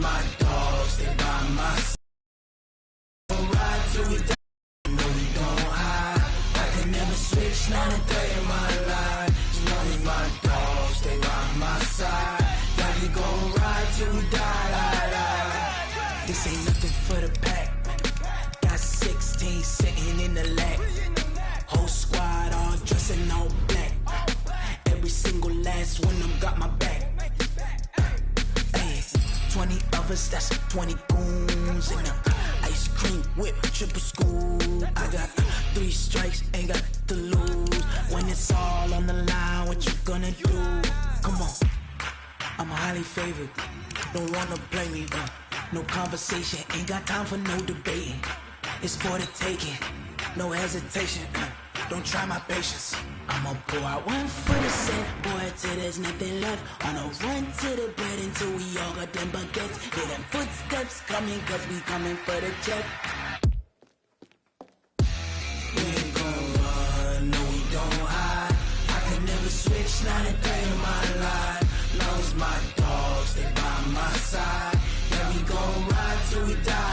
my dogs, they by my side. Ride till we die, no we don't hide. I can never switch, not a day in my life. As long as my dogs, they by my side. Yeah, we gon' ride till we die. This ain't nothing for the pack. Got 16 sitting in the lap. Whole squad all dressing all black. Every single last one of them got my back. Hey, 20 of us, that's 20 goons in the ice cream whip, triple school. I got 3 strikes, ain't got to lose. When it's all on the line, what you gonna do? Come on, I'm highly favored. Don't wanna play me, no conversation, ain't got time for no debating. It's for the taking, no hesitation. Don't try my patience. I'ma pour out one for the set, boy, till there's nothing left. On a run to the bed until we all got them baguettes. Hear them footsteps coming, cause we coming for the jet. We ain't gon' run, no we don't hide. I can never switch, not a day in my life. Long as my dogs, they by my side. Yeah, we gon' ride till we die.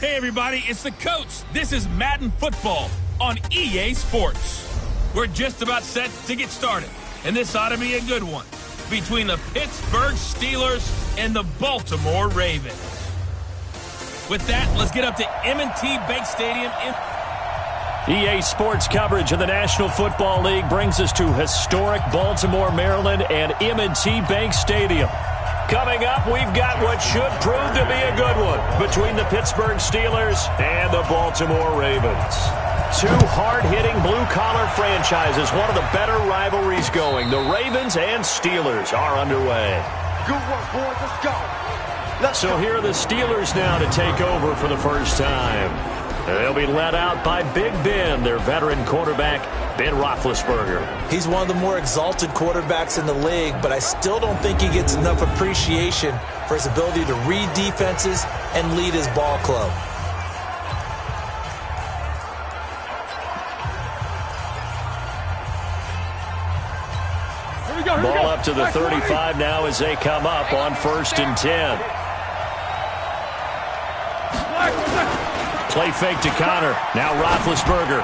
Hey everybody, it's the coach. This is Madden Football on EA Sports. We're just about set to get started, and this ought to be a good one between the Pittsburgh Steelers and the Baltimore Ravens. With that, let's get up to M&T Bank Stadium. EA Sports coverage of the National Football League brings us to historic Baltimore, Maryland, and M&T Bank Stadium. Coming up, we've got what should prove to be a good one between the Pittsburgh Steelers and the Baltimore Ravens. 2 hard-hitting blue-collar franchises, one of the better rivalries going. The Ravens and Steelers are underway. Good work, boys. Let's go. So here are the Steelers now to take over for the first time. They'll be led out by Big Ben, their veteran quarterback, Ben Roethlisberger. He's one of the more exalted quarterbacks in the league, but I still don't think he gets enough appreciation for his ability to read defenses and lead his ball club. Ball up to the 35 now as they come up on 1st and 10. Play fake to Connor. Now Roethlisberger.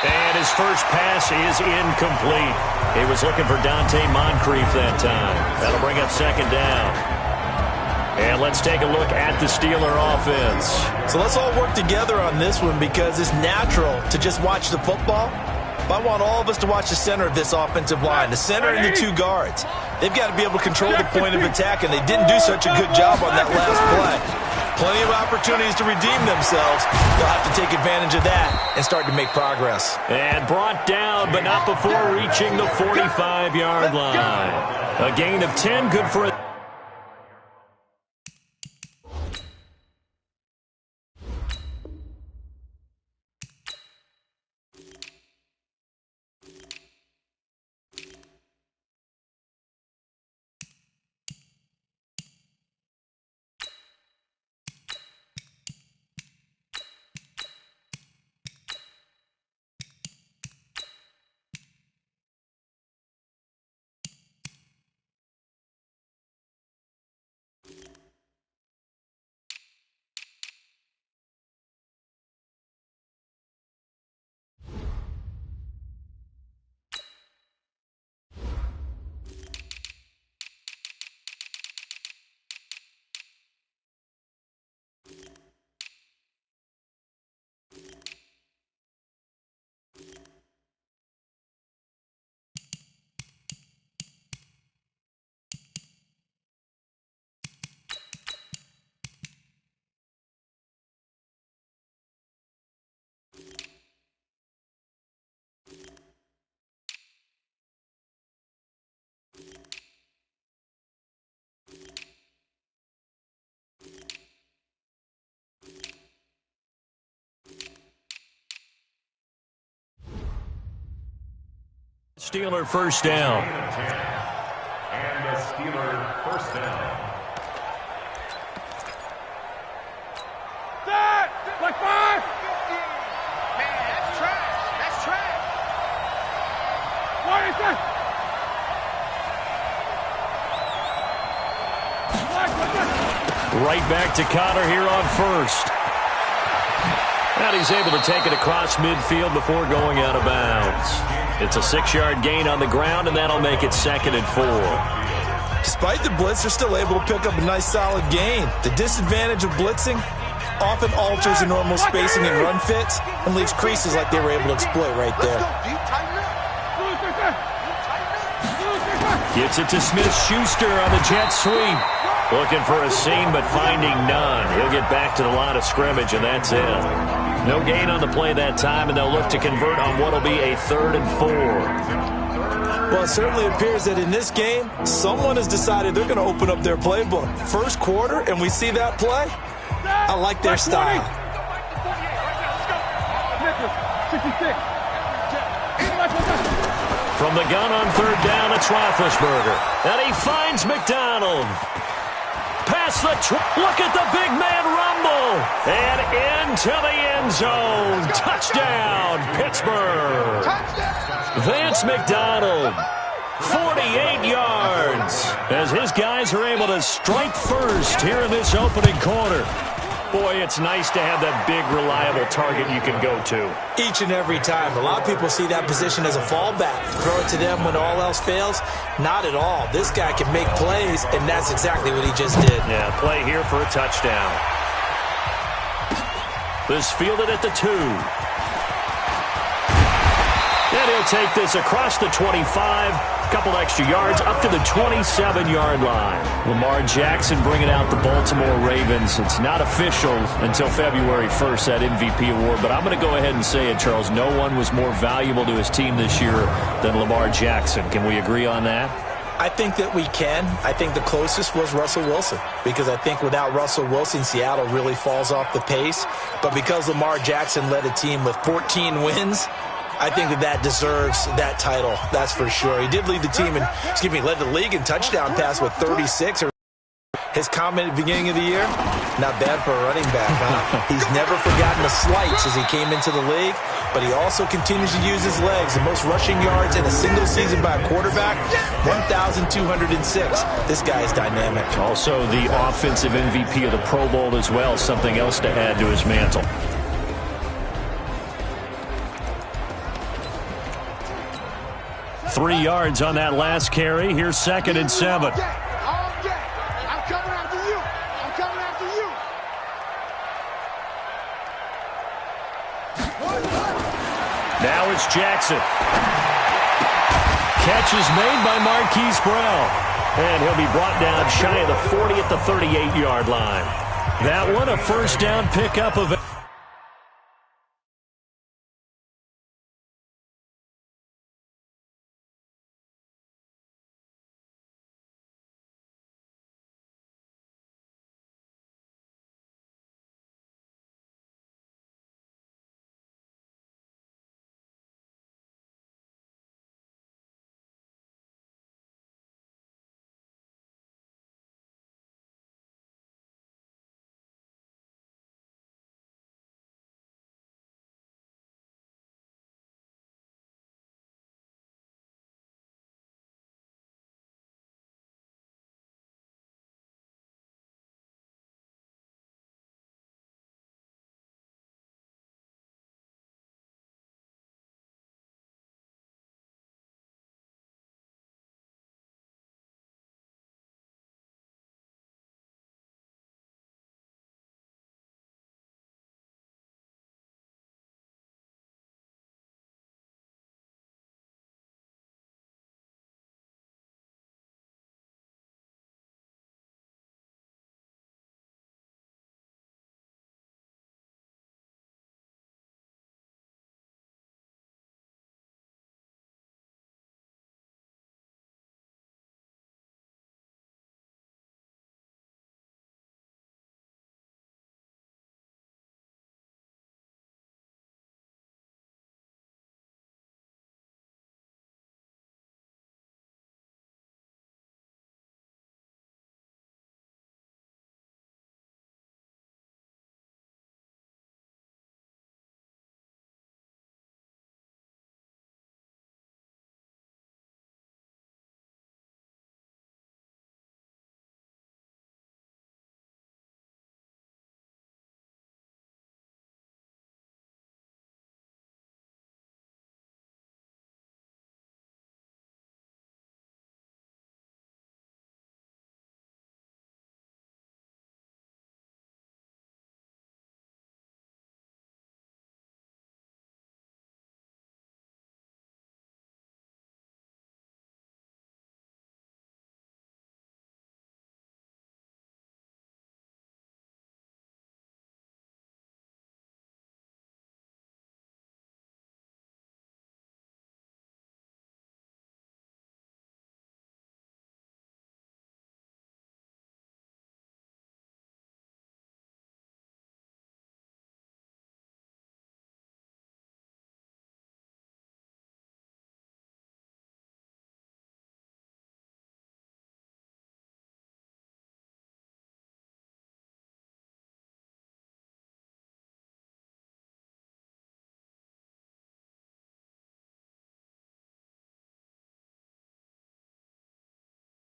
And his first pass is incomplete. He was looking for Dante Moncrief that time. That'll bring up 2nd down. And let's take a look at the Steeler offense. So let's all work together on this one because it's natural to just watch the football. But I want all of us to watch the center of this offensive line, the center and the 2 guards. They've got to be able to control the point of attack, and they didn't do such a good job on that last play. Plenty of opportunities to redeem themselves. They'll have to take advantage of that and start to make progress. And brought down, but not before reaching the 45-yard line. A gain of 10, good for a... Steeler first down. And the Steeler first down. Like 5. Man, that's trash. That's trash. What is that? Right back to Connor here on first. And he's able to take it across midfield before going out of bounds. It's a 6-yard gain on the ground, and that'll make it 2nd and 4. Despite the blitz, they're still able to pick up a nice solid gain. The disadvantage of blitzing often alters the normal spacing and run fits and leaves creases like they were able to exploit right there. Gets it to Smith-Schuster on the jet sweep. Looking for a seam, but finding none. He'll get back to the line of scrimmage, and that's it. No gain on the play that time, and they'll look to convert on what will be a 3rd and 4. Well, it certainly appears that in this game, someone has decided they're going to open up their playbook. First quarter, and we see that play. I like their style. From the gun on 3rd down, it's Roethlisberger. And he finds McDonald. Past the look at the big man rumble. And into the end zone. Touchdown, Pittsburgh. Vance McDonald, 48 yards. As his guys are able to strike first here in this opening quarter. Boy, it's nice to have that big, reliable target you can go to. Each and every time. A lot of people see that position as a fallback. Throw it to them when all else fails. Not at all. This guy can make plays, and that's exactly what he just did. Yeah, play here for a touchdown. This fielded at the 2. And he'll take this across the 25. Couple extra yards up to the 27-yard line. Lamar Jackson bringing out the Baltimore Ravens. It's not official until February 1st, that MVP award, but I'm going to go ahead and say it, Charles. No one was more valuable to his team this year than Lamar Jackson. Can we agree on that? I think that we can. I think the closest was Russell Wilson, because I think without Russell Wilson, Seattle really falls off the pace. But because Lamar Jackson led a team with 14 wins, I think that deserves that title. That's for sure. He did lead the team and, led the league in touchdown pass with 36. His comment at the beginning of the year, not bad for a running back, huh? He's never forgotten the slights as he came into the league, but he also continues to use his legs. The most rushing yards in a single season by a quarterback, 1,206. This guy is dynamic. Also the offensive MVP of the Pro Bowl as well, something else to add to his mantle. Three yards on that last carry. Here's 2nd and 7. Now it's Jackson. Catch is made by Marquise Brown. And he'll be brought down shy of the 40 at the 38-yard line. That one a first down pickup of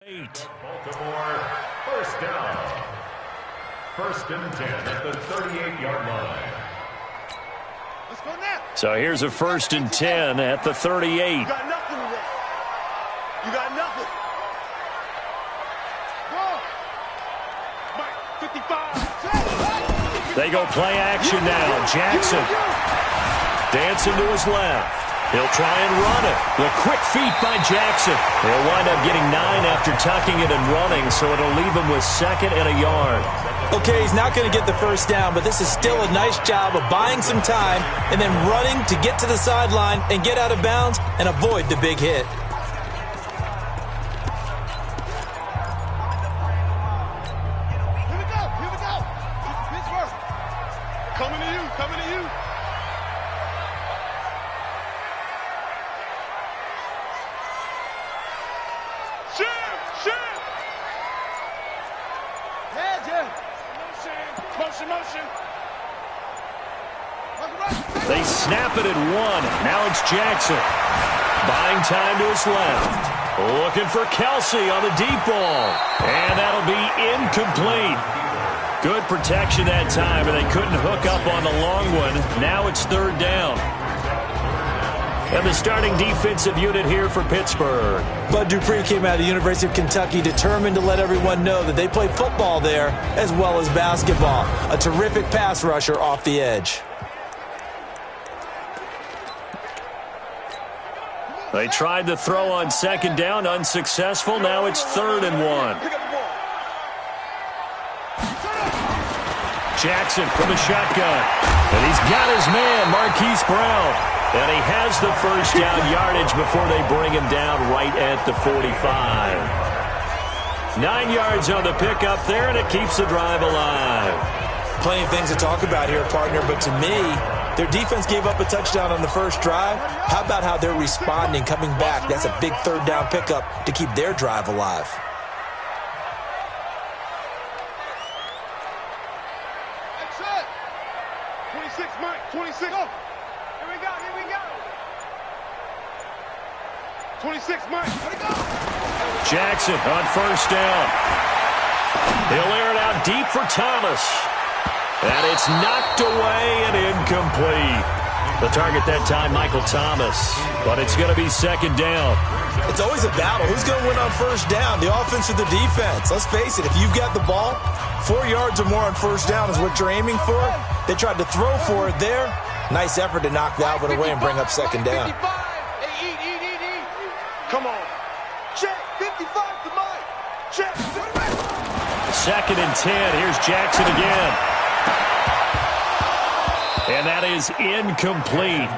Baltimore, first down. First and 10 at the 38-yard line. Let's go now. So here's a first and 10 at the 38. You got nothing today. You got nothing. Go. Mike, 55. They go play action now. Jackson dancing to his left. He'll try and run it. The quick feet by Jackson. He'll wind up getting 9 after tucking it and running, so it'll leave him with 2nd and a yard. Okay, he's not going to get the first down, but this is still a nice job of buying some time and then running to get to the sideline and get out of bounds and avoid the big hit. Here we go. Here we go. Pittsburgh. Coming to you. Coming to you. Shoot. Motion. They snap it at 1. Now it's Jackson. Buying time to his left. Looking for Kelsey on the deep ball. And that'll be incomplete. Good protection that time, and they couldn't hook up on the long one. Now it's 3rd down. And the starting defensive unit here for Pittsburgh. Bud Dupree came out of the University of Kentucky determined to let everyone know that they play football there as well as basketball. A terrific pass rusher off the edge. They tried to throw on 2nd down, unsuccessful. Now it's 3rd and 1. Jackson from the shotgun. And he's got his man, Marquise Brown. And he has the first down yardage before they bring him down right at the 45. 9 yards on the pickup there, and it keeps the drive alive. Plenty of things to talk about here, partner, but to me, their defense gave up a touchdown on the first drive. How about how they're responding, coming back? That's a big 3rd down pickup to keep their drive alive. That's it. 26, Mike. 26. Go. Here we go. 26, Mike. Here we go. Jackson on first down. He'll air it out deep for Thomas. And it's knocked away and incomplete. The target that time, Michael Thomas. But it's going to be 2nd down. It's always a battle. Who's going to win on first down, the offense or the defense? Let's face it, if you've got the ball, 4 yards or more on first down is what you're aiming for. They tried to throw for it there. Nice effort to knock that one away and bring up 2nd down. Hey, eat. Come on. Check. 55 to Mike. Check. 2nd and 10. Here's Jackson again. And that is incomplete.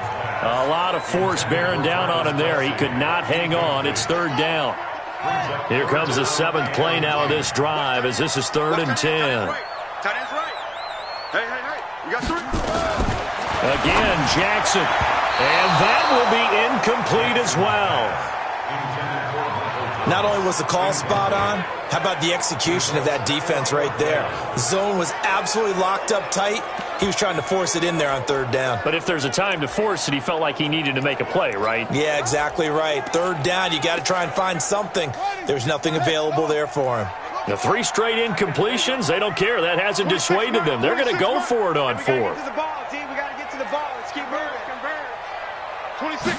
A lot of force bearing down on him there. He could not hang on. It's 3rd down. Here comes the 7th play now of this drive as this is 3rd and 10. Tight end's right. Hey. You got 3. Again, Jackson. And that will be incomplete as well. Not only was the call spot on, how about the execution of that defense right there? The zone was absolutely locked up tight. He was trying to force it in there on 3rd down. But if there's a time to force it, he felt like he needed to make a play, right? Yeah, exactly right. 3rd down, you got to try and find something. There's nothing available there for him. The 3 straight incompletions, they don't care. That hasn't dissuaded them. They're going to go for it on 4th. We got to get to the ball. Let's keep moving. 26.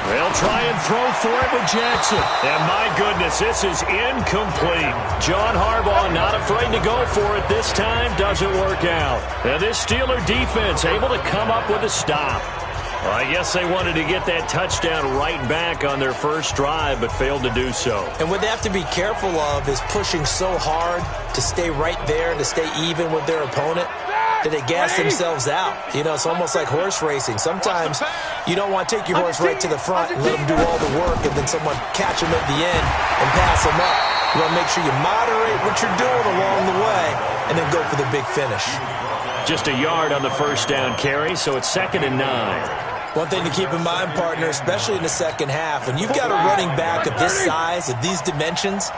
They'll try and throw for it with Jackson. And my goodness, this is incomplete. John Harbaugh not afraid to go for it this time. Doesn't work out. And this Steeler defense able to come up with a stop. Well, I guess they wanted to get that touchdown right back on their first drive, but failed to do so. And what they have to be careful of is pushing so hard to stay right there, to stay even with their opponent, that they gas themselves out. You know, it's almost like horse racing. Sometimes you don't want to take your horse right to the front and let them do all the work and then someone catch them at the end and pass them up. You want to make sure you moderate what you're doing along the way and then go for the big finish. Just a yard on the first down carry, so it's 2nd and 9. One thing to keep in mind, partner, especially in the second half, when you've got a running back of this size, of these dimensions,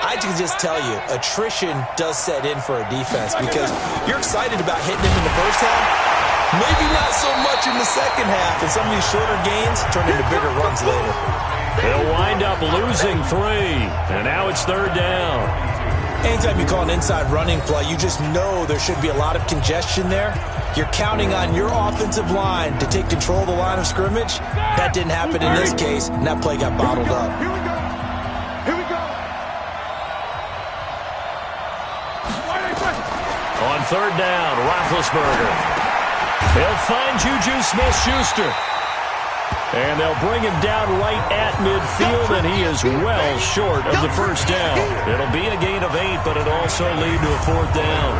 I can just tell you, attrition does set in for a defense because you're excited about hitting him in the first half, maybe not so much in the second half, and some of these shorter gains turn into bigger runs later. They'll wind up losing 3. And now it's third down. Anytime you call an inside running play, you just know there should be a lot of congestion there. You're counting on your offensive line to take control of the line of scrimmage. That didn't happen in this case, and that play got bottled up. Here we go. Here we go. On third down, Roethlisberger. They'll find Juju Smith-Schuster. And they'll bring him down right at midfield, and he is well short of the first down. It'll be a gain of 8, but it'll also lead to a fourth down.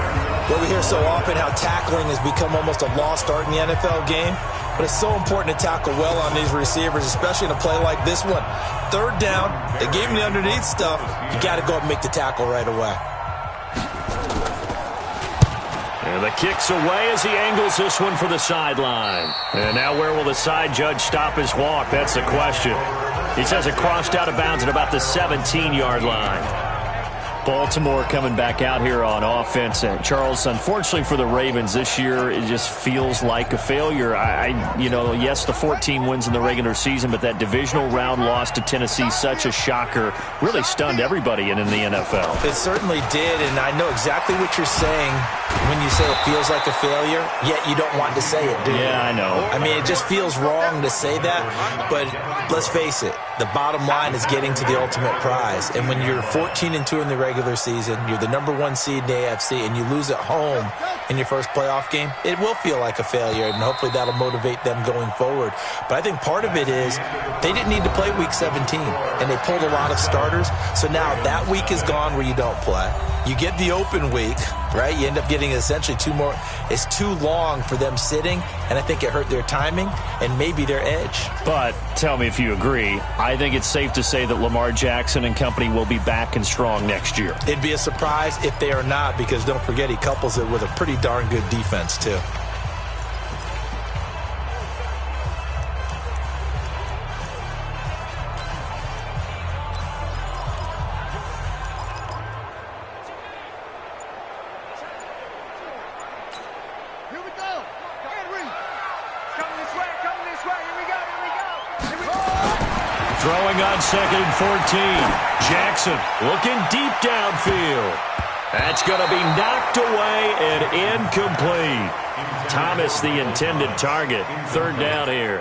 Well, we hear so often how tackling has become almost a lost art in the NFL game, but it's so important to tackle well on these receivers, especially in a play like this one. Third down, they gave him the underneath stuff. You got to go up and make the tackle right away. And the kick's away as he angles this one for the sideline. And now where will the side judge stop his walk? That's the question. He says it crossed out of bounds at about the 17-yard line. Baltimore coming back out here on offense. And Charles, unfortunately for the Ravens this year, it just feels like a failure. Yes, the 14 wins in the regular season, but that divisional round loss to Tennessee, such a shocker, really stunned everybody in the NFL. It certainly did, and I know exactly what you're saying when you say it feels like a failure, yet you don't want to say it, do you? Yeah, I know. I mean, it just feels wrong to say that, but let's face it, the bottom line is getting to the ultimate prize. And when you're 14-2 in the regular season, you're the #1 seed in the AFC, and you lose at home in your first playoff game, it will feel like a failure, and hopefully that'll motivate them going forward. But I think part of it is they didn't need to play Week 17, and they pulled a lot of starters. So now that week is gone where you don't play. You get the open week, right? You end up getting essentially 2 more. It's too long for them sitting, and I think it hurt their timing and maybe their edge. But tell me if you agree, I think it's safe to say that Lamar Jackson and company will be back and strong next year. It'd be a surprise if they are not, because don't forget he couples it with a pretty darn good defense too. Throwing on 2nd and 14. Jackson looking deep downfield. That's going to be knocked away and incomplete. Thomas, the intended target. Third down here.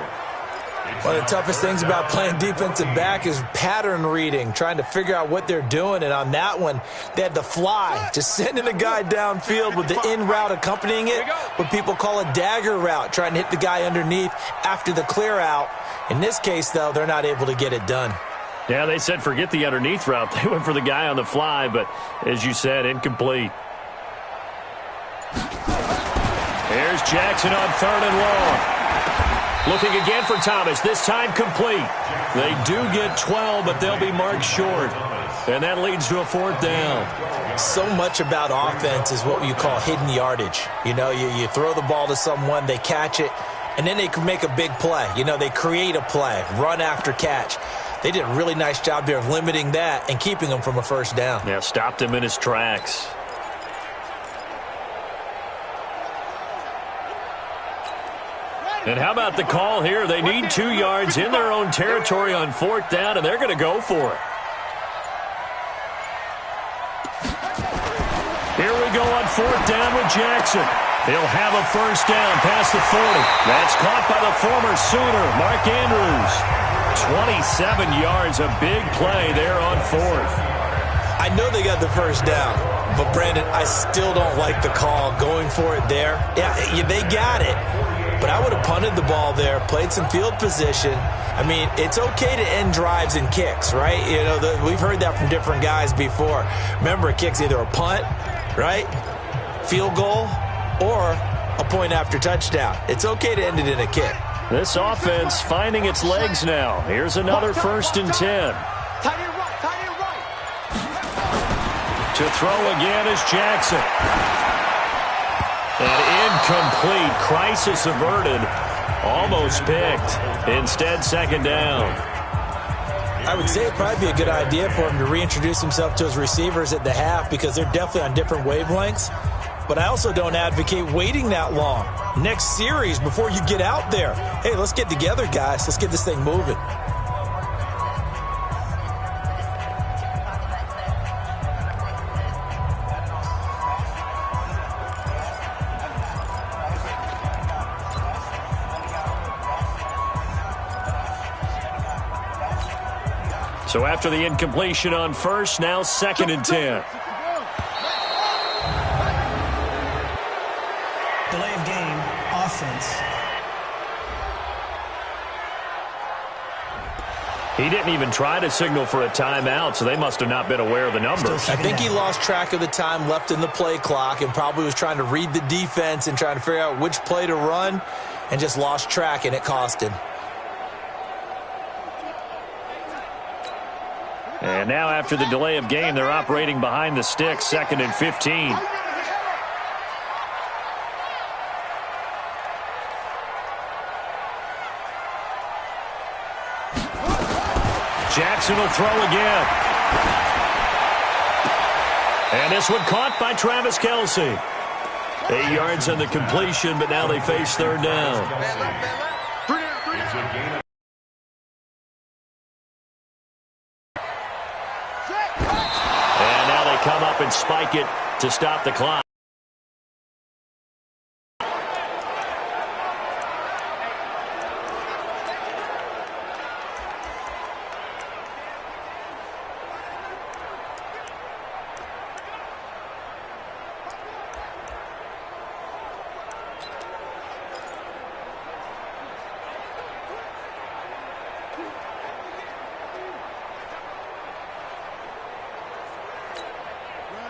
One of the toughest things about playing defensive back is pattern reading, trying to figure out what they're doing. And on that one, they had the fly, just sending a guy downfield with the in route accompanying it, what people call a dagger route, trying to hit the guy underneath after the clear out. In this case, though, they're not able to get it done. Yeah, they said forget the underneath route. They went for the guy on the fly, but as you said, incomplete. Here's Jackson on 3rd and long. Looking again for Thomas, this time complete. They do get 12, but they'll be marked short. And that leads to a fourth down. So much about offense is what you call hidden yardage. You know, you throw the ball to someone, they catch it, and then they can make a big play. You know, they create a play, run after catch. They did a really nice job there of limiting that and keeping him from a first down. Yeah, stopped him in his tracks. And how about the call here? They need 2 yards in their own territory on 4th down, and they're going to go for it. Here we go on 4th down with Jackson. He'll have a first down past the 40. That's caught by the former Sooner, Mark Andrews. 27 yards, a big play there on 4th. I know they got the first down, but Brandon, I still don't like the call going for it there. Yeah, they got it, but I would have punted the ball there, played some field position. I mean, it's okay to end drives and kicks, right? You know, we've heard that from different guys before. Remember, a kick's either a punt, right, field goal, or a point after touchdown. It's okay to end it in a kick. This offense finding its legs now. Here's another 1st and 10. To throw again is Jackson. An incomplete, crisis averted, almost picked. Instead, 2nd down. I would say it'd probably be a good idea for him to reintroduce himself to his receivers at the half, because they're definitely on different wavelengths. But I also don't advocate waiting that long. Next series before you get out there. Hey, let's get together, guys. Let's get this thing moving. So after the incompletion on first, now 2nd and 10. Delay of game, offense. He didn't even try to signal for a timeout, so they must have not been aware of the numbers. I think he lost track of the time left in the play clock and probably was trying to read the defense and trying to figure out which play to run and just lost track, and it cost him. And now after the delay of game, they're operating behind the sticks, 2nd and 15. Jackson will throw again. And this one caught by Travis Kelce. 8 yards on the completion, but now they face 3rd down. It's a gain of And now they come up and spike it to stop the clock.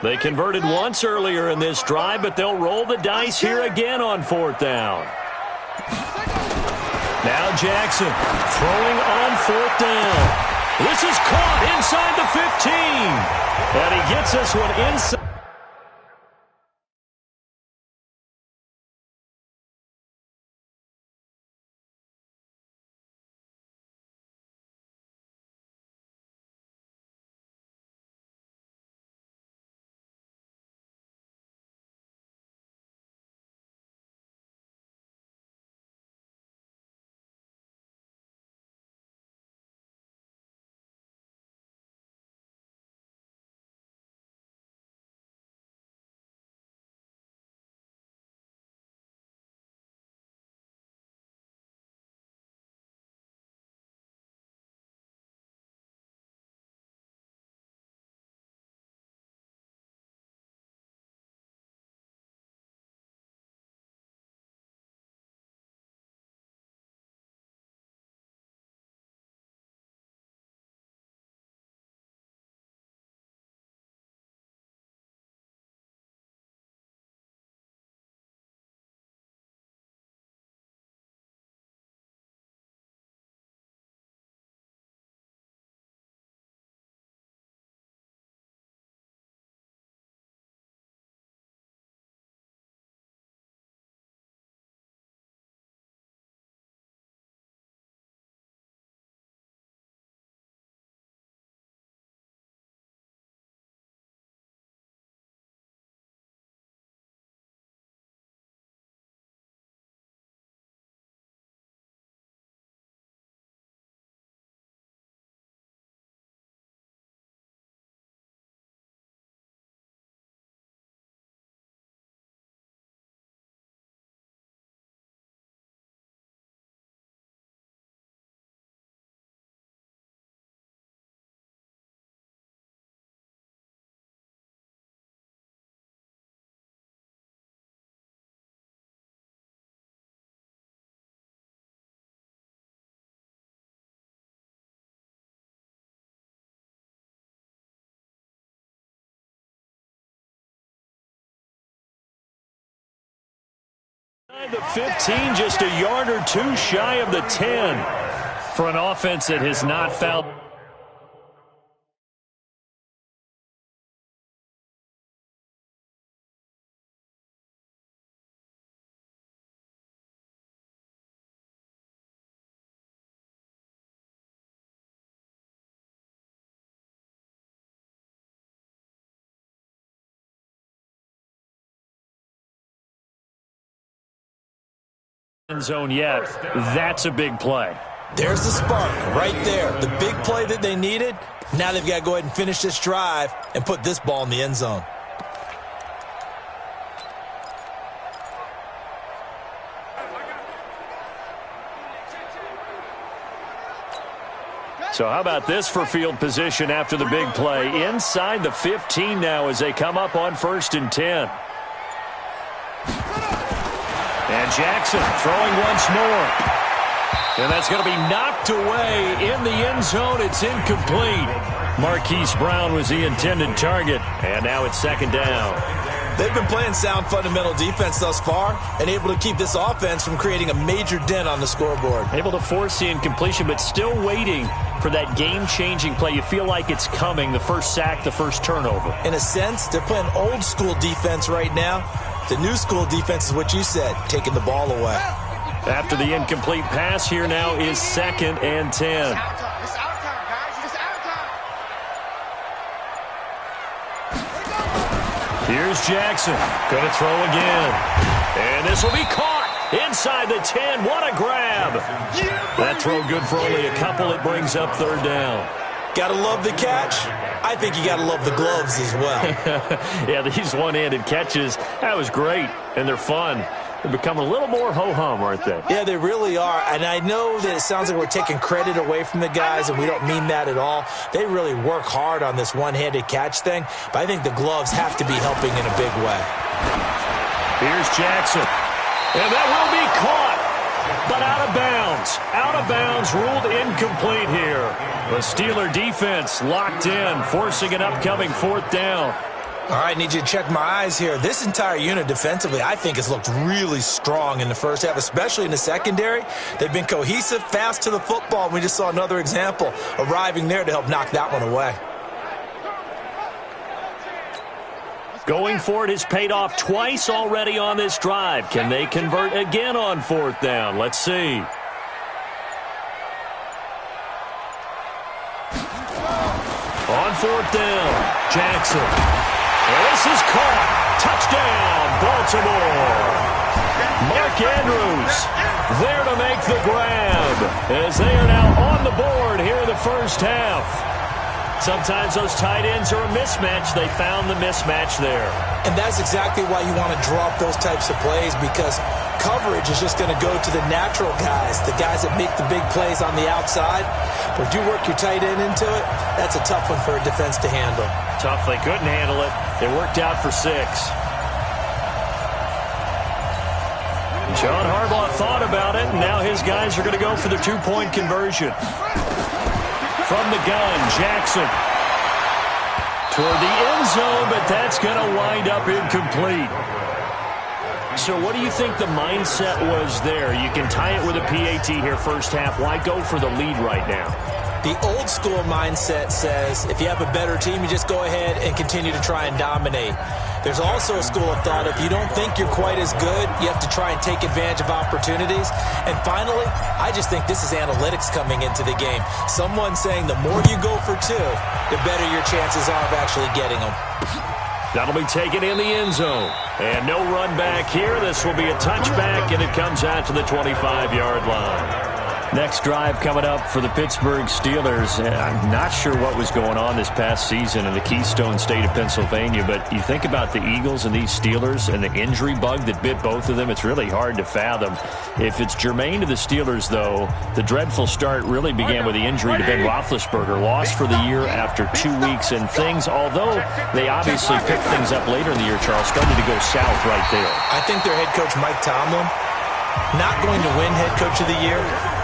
They converted once earlier in this drive, but they'll roll the dice here again on 4th down. Now Jackson throwing on 4th down. This is caught inside the 15. And he gets this one inside. The 15, just a yard or two shy of the 10 for an offense that has not fouled. Zone yet. That's a big play. There's the spark right there. The big play that they needed. Now they've got to go ahead and finish this drive and put this ball in the end zone. So how about this for field position after the big play? Inside the 15 now as they come up on 1st and 10. And Jackson throwing once more. And that's going to be knocked away in the end zone. It's incomplete. Marquise Brown was the intended target. And now it's 2nd down. They've been playing sound fundamental defense thus far and able to keep this offense from creating a major dent on the scoreboard. Able to force the incompletion, but still waiting for that game-changing play. You feel like it's coming, the first sack, the first turnover. In a sense, they're playing old-school defense right now. The new school defense is what you said, taking the ball away. After the incomplete pass, here now is 2nd and 10. Here's Jackson. Going to throw again. And this will be caught inside the 10. What a grab. That throw good for only a couple. It brings up 3rd down. Gotta love the catch. I think you gotta love the gloves as well. Yeah, these one-handed catches, that was great. And they're fun. They're becoming a little more ho-hum, aren't they? Yeah, they really are. And I know that it sounds like we're taking credit away from the guys, and we don't mean that at all. They really work hard on this one-handed catch thing, but I think the gloves have to be helping in a big way. Here's Jackson. And that will be caught, but out of bounds. Out of bounds, ruled incomplete here. The Steeler defense locked in, forcing an upcoming 4th down. All right, need you to check my eyes here. This entire unit defensively, I think, has looked really strong in the first half, especially in the secondary. They've been cohesive, fast to the football. We just saw another example arriving there to help knock that one away. Going for it has paid off twice already on this drive. Can they convert again on 4th down? Let's see. On 4th down, Jackson. This is caught. Touchdown, Baltimore. Mark Andrews there to make the grab as they are now on the board here in the first half. Sometimes those tight ends are a mismatch. They found the mismatch there. And that's exactly why you want to draw up those types of plays, because coverage is just going to go to the natural guys, the guys that make the big plays on the outside. But if you work your tight end into it, that's a tough one for a defense to handle. Tough. They couldn't handle it. It worked out for 6. John Harbaugh thought about it, and now his guys are going to go for the 2-point conversion. From the gun, Jackson toward the end zone, but that's going to wind up incomplete. So what do you think the mindset was there? You can tie it with a PAT here first half. Why go for the lead right now? The old school mindset says if you have a better team, you just go ahead and continue to try and dominate. There's also a school of thought, if you don't think you're quite as good, you have to try and take advantage of opportunities. And finally, I just think this is analytics coming into the game. Someone saying the more you go for 2, the better your chances are of actually getting them. That'll be taken in the end zone. And no run back here. This will be a touchback, and it comes out to the 25-yard line. Next drive coming up for the Pittsburgh Steelers. I'm not sure what was going on this past season in the Keystone State of Pennsylvania, but you think about the Eagles and these Steelers and the injury bug that bit both of them, it's really hard to fathom. If it's germane to the Steelers, though, the dreadful start really began with the injury to Ben Roethlisberger, lost for the year after 2 weeks, and things, although they obviously picked things up later in the year, Charles, started to go south right there. I think their head coach, Mike Tomlin, not going to win head coach of the year,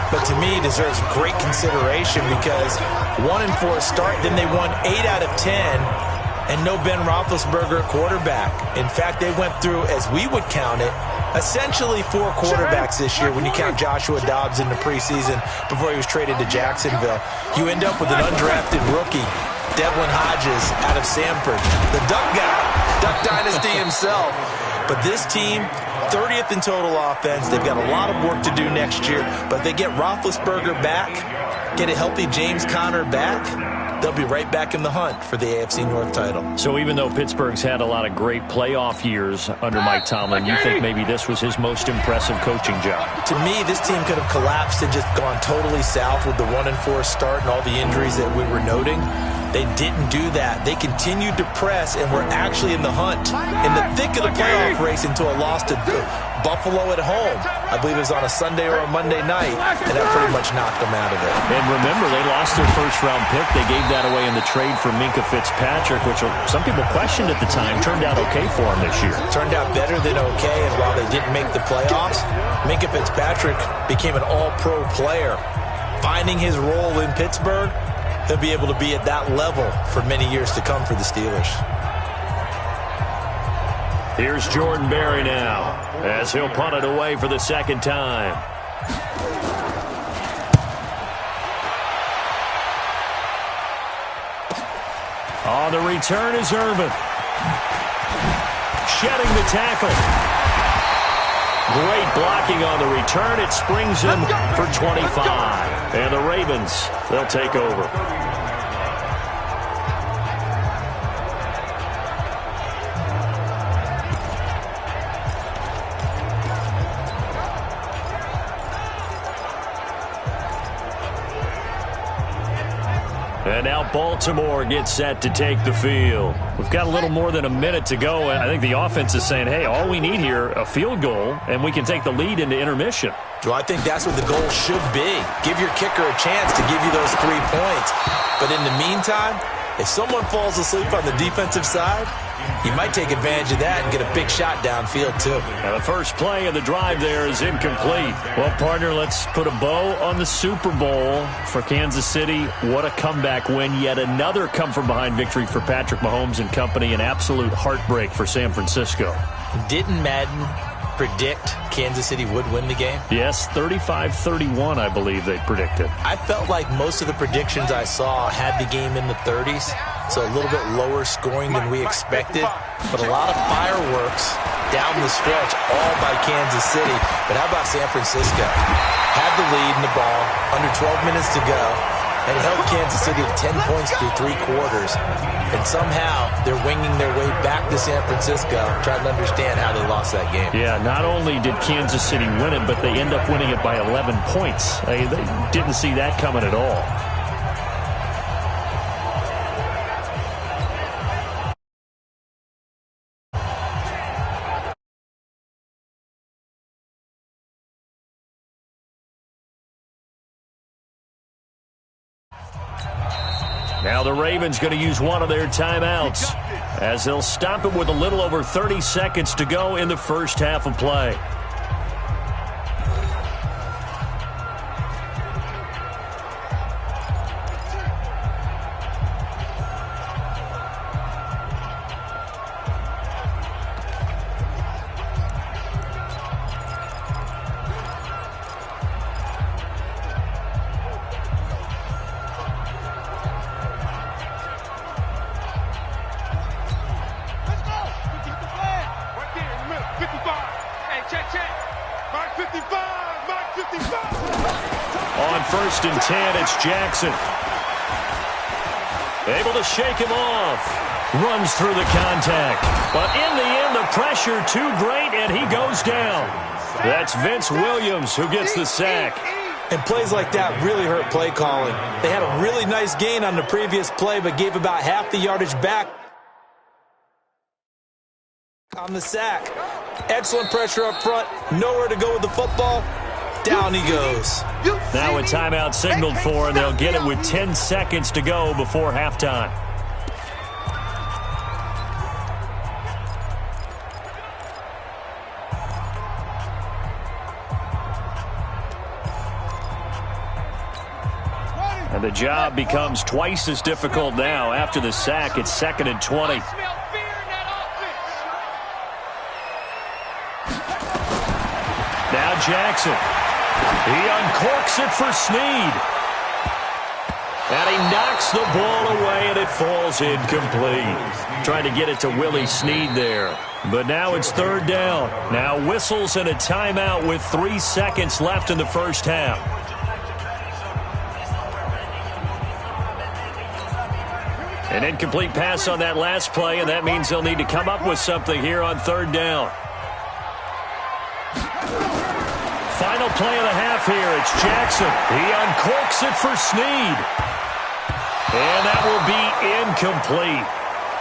but to me deserves great consideration because 1-4 start, then they won 8 out of 10, and no Ben Roethlisberger at quarterback. In fact, they went through, as we would count it, essentially 4 quarterbacks this year when you count Joshua Dobbs in the preseason before he was traded to Jacksonville. You end up with an undrafted rookie, Devlin Hodges out of Sanford, the Duck guy, Duck Dynasty himself. But this team, 30th in total offense. They've got a lot of work to do next year. But if they get Roethlisberger back, get a healthy James Conner back, they'll be right back in the hunt for the AFC North title. So even though Pittsburgh's had a lot of great playoff years under Mike Tomlin, you think maybe this was his most impressive coaching job? To me, this team could have collapsed and just gone totally south with the 1-4 start and all the injuries that we were noting. They didn't do that. They continued to press and were actually in the hunt, in the thick of the playoff race until a loss to Buffalo at home. I believe it was on a Sunday or a Monday night, and that pretty much knocked them out of it. And remember, they lost their first-round pick. They gave that away in the trade for Minkah Fitzpatrick, which some people questioned at the time. Turned out okay for them this year. Turned out better than okay, and while they didn't make the playoffs, Minkah Fitzpatrick became an all-pro player. Finding his role in Pittsburgh, he'll be able to be at that level for many years to come for the Steelers. Here's Jordan Berry now, as he'll punt it away for the second time. On the return is Irvin. Shedding the tackle. Great blocking on the return. It springs him for 25. And the Ravens, they'll take over. And now Baltimore gets set to take the field. We've got a little more than a minute to go. And I think the offense is saying, hey, all we need here, a field goal, and we can take the lead into intermission. Well, I think that's what the goal should be. Give your kicker a chance to give you those 3 points. But in the meantime, if someone falls asleep on the defensive side, you might take advantage of that and get a big shot downfield, too. And the first play of the drive there is incomplete. Well, partner, let's put a bow on the Super Bowl for Kansas City. What a comeback win. Yet another come-from-behind victory for Patrick Mahomes and company. An absolute heartbreak for San Francisco. Didn't Madden predict Kansas City would win the game? Yes, 35-31, I believe they predicted. I felt like most of the predictions I saw had the game in the 30s, so a little bit lower scoring than we expected, but a lot of fireworks down the stretch, all by Kansas City. But how about San Francisco? Had the lead in the ball, under 12 minutes to go, and held Kansas City to 10 points through 3 quarters. And somehow they're winging their way back to San Francisco, trying to understand how they lost that game. Yeah, not only did Kansas City win it, but they end up winning it by 11 points. They didn't see that coming at all. Now the Ravens going to use one of their timeouts as they'll stop it with a little over 30 seconds to go in the first half of play. On 1st and 10, it's Jackson. Able to shake him off. Runs through the contact. But in the end, the pressure too great, and he goes down. That's Vince Williams who gets the sack. And plays like that really hurt play calling. They had a really nice gain on the previous play, but gave about half the yardage back on the sack. Excellent pressure up front. Nowhere to go with the football. Down he goes. Now a timeout signaled for, and they'll get it with 10 seconds to go before halftime. And the job becomes twice as difficult now. After the sack, it's 2nd and 20. Now Jackson. He uncorks it for Snead. And he knocks the ball away, and it falls incomplete. Trying to get it to Willie Snead there. But now it's 3rd down. Now whistles and a timeout with 3 seconds left in the first half. An incomplete pass on that last play, and that means they'll need to come up with something here on 3rd down. Final play of the half here. It's Jackson. He uncorks it for Snead. And that will be incomplete.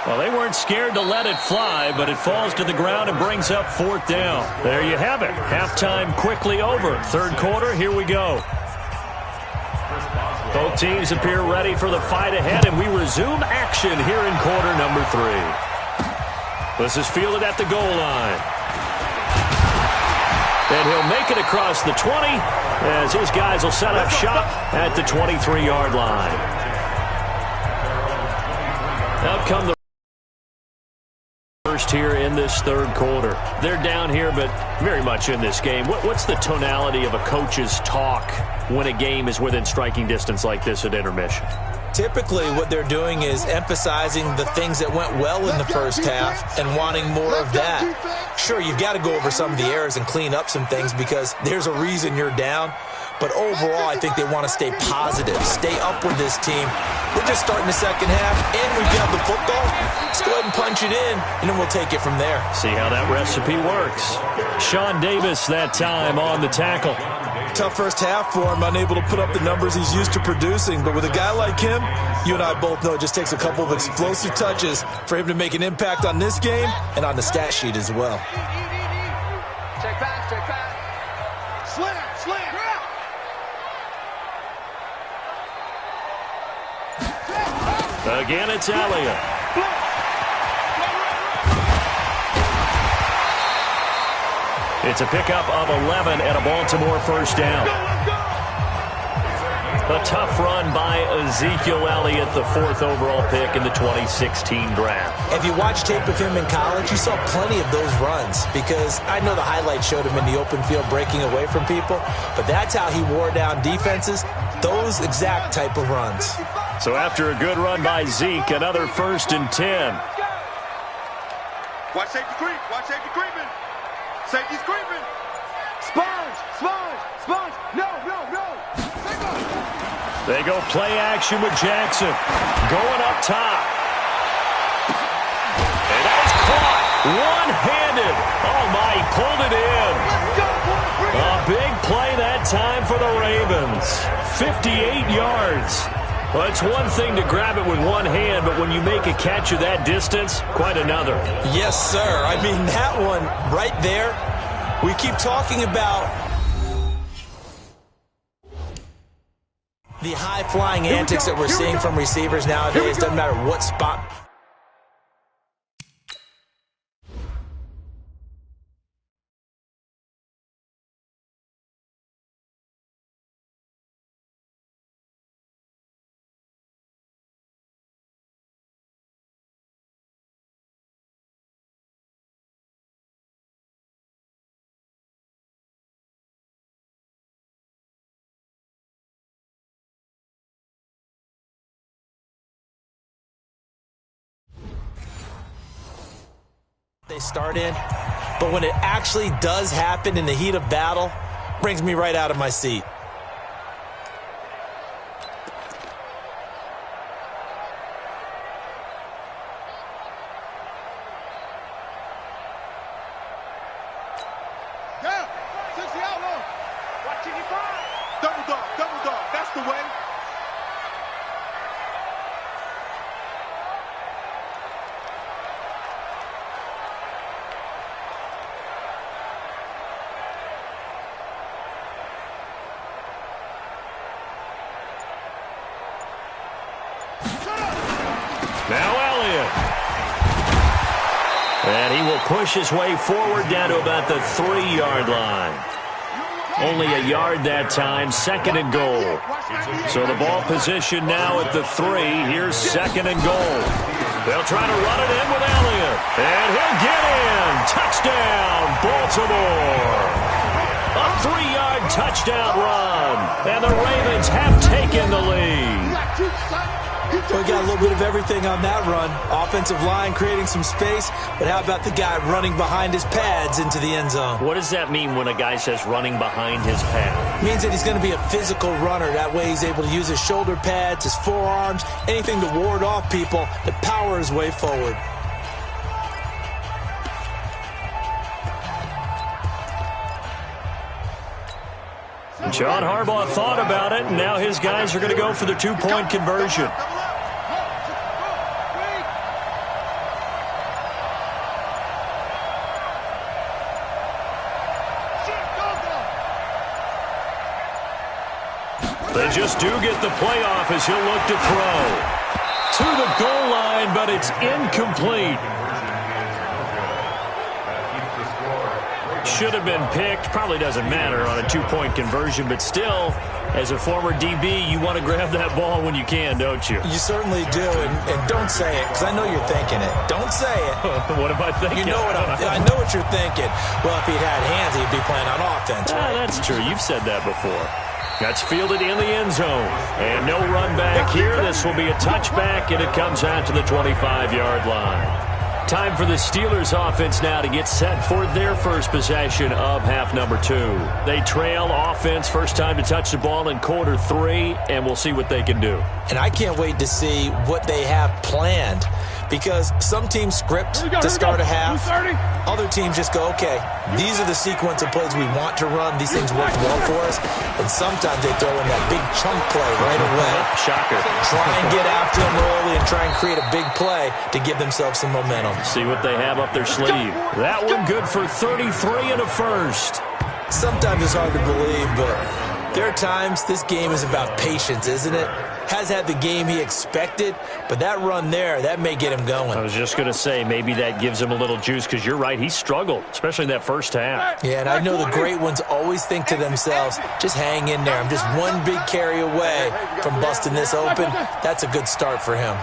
Well, they weren't scared to let it fly, but it falls to the ground and brings up 4th down. There you have it. Halftime quickly over. 3rd quarter, here we go. Both teams appear ready for the fight ahead, and we resume action here in quarter number 3. This is fielded at the goal line. And he'll make it across the 20 as his guys will set up shop at the 23-yard line. Out come the first here in this 3rd quarter. They're down here, but very much in this game. What's the tonality of a coach's talk when a game is within striking distance like this at intermission? Typically, what they're doing is emphasizing the things that went well in the first half and wanting more of that. Sure, you've got to go over some of the errors and clean up some things because there's a reason you're down. But overall, I think they want to stay positive, stay up with this team. We're just starting the second half, and we've got the football. Let's go ahead and punch it in, and then we'll take it from there. See how that recipe works. Sean Davis that time on the tackle. Tough first half for him, unable to put up the numbers he's used to producing. But with a guy like him, you and I both know it just takes a couple of explosive touches for him to make an impact on this game and on the stat sheet as well. Check back, check back. Slam, slam. Again, it's Elliott. It's a pickup of 11 and a Baltimore first down. A tough run by Ezekiel Elliott, the 4th overall pick in the 2016 draft. If you watch tape of him in college, you saw plenty of those runs because I know the highlights showed him in the open field breaking away from people, but that's how he wore down defenses, those exact type of runs. So after a good run by Zeke, another 1st and 10. Watch safety creep. Watch safety creeping. Safety's creeping. Sponge, sponge, sponge. No, no, no. They go play action with Jackson. Going up top. And that is caught. One-handed. Oh, my, he pulled it in. A big play that time for the Ravens. 58 yards. Well, it's one thing to grab it with one hand, but when you make a catch of that distance, quite another. Yes, sir. I mean, that one right there, we keep talking about the high-flying antics that we're seeing from receivers nowadays. Doesn't matter what spot. They start in, but when it actually does happen in the heat of battle, brings me right out of my seat. Down. 60 out low. Watching you find. Double dog. That's the way. Now Elliott. And he will push his way forward down to about the 3-yard line. Only a yard that time, 2nd and goal. So the ball position now at the 3. Here's 2nd and goal. They'll try to run it in with Elliott. And he'll get in. Touchdown, Baltimore. A 3-yard touchdown run. And the Ravens have taken the lead. We got a little bit of everything on that run. Offensive line creating some space, but how about the guy running behind his pads into the end zone? What does that mean when a guy says running behind his pad? It means that he's going to be a physical runner. That way he's able to use his shoulder pads, his forearms, anything to ward off people to power his way forward. John Harbaugh thought about it, and now his guys are going to go for the 2-point conversion. They just do get the playoff as he'll look to throw. To the goal line, but it's incomplete. Should have been picked. Probably doesn't matter on a two-point conversion, but still, as a former DB, you want to grab that ball when you can, don't you? You certainly do, and don't say it, because I know you're thinking it. Don't say it. What am I thinking? You know what I know what you're thinking. Well, if he'd had hands, he'd be playing on offense. Right? That's true. You've said that before. That's fielded in the end zone. And no run back here. This will be a touchback, and it comes out to the 25-yard line. Time for the Steelers offense now to get set for their first possession of half number 2. They trail offense, first time to touch the ball in quarter 3, and we'll see what they can do. And I can't wait to see what they have planned, because some teams script to start a half. Other teams just go, okay, these are the sequence of plays we want to run. These things work well for us. And sometimes they throw in that big chunk play right away. Shocker. Try and get after them early and try and create a big play to give themselves some momentum. See what they have up their sleeve. That one good for 33 and a first. Sometimes it's hard to believe, but there are times this game is about patience, isn't it? Has had the game he expected, but that run there, that may get him going. I was just going to say, maybe that gives him a little juice, because you're right, he struggled, especially in that first half. Yeah, and I know the great ones always think to themselves, just hang in there. I'm just one big carry away from busting this open. That's a good start for him.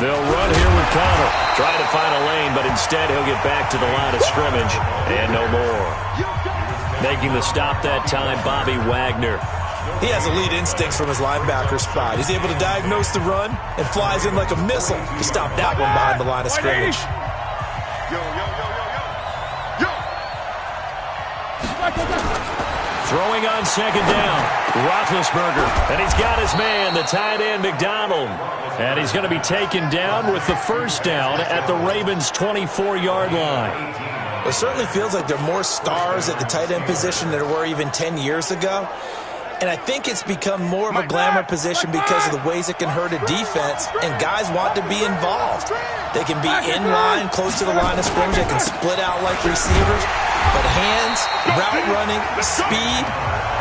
They'll run here with Connor. Trying to find a lane, but instead he'll get back to the line of scrimmage, and no more. Making the stop that time, Bobby Wagner. He has elite instincts from his linebacker spot. He's able to diagnose the run and flies in like a missile to stop that one behind the line of scrimmage. Throwing on second down, Roethlisberger, and he's got his man, the tight end, McDonald. And he's going to be taken down with the first down at the Ravens' 24-yard line. It certainly feels like there are more stars at the tight end position than there were even 10 years ago. And I think it's become more of a glamour position because of the ways it can hurt a defense, and guys want to be involved. They can be in line, close to the line of scrimmage. They can split out like receivers. But hands, route running, speed,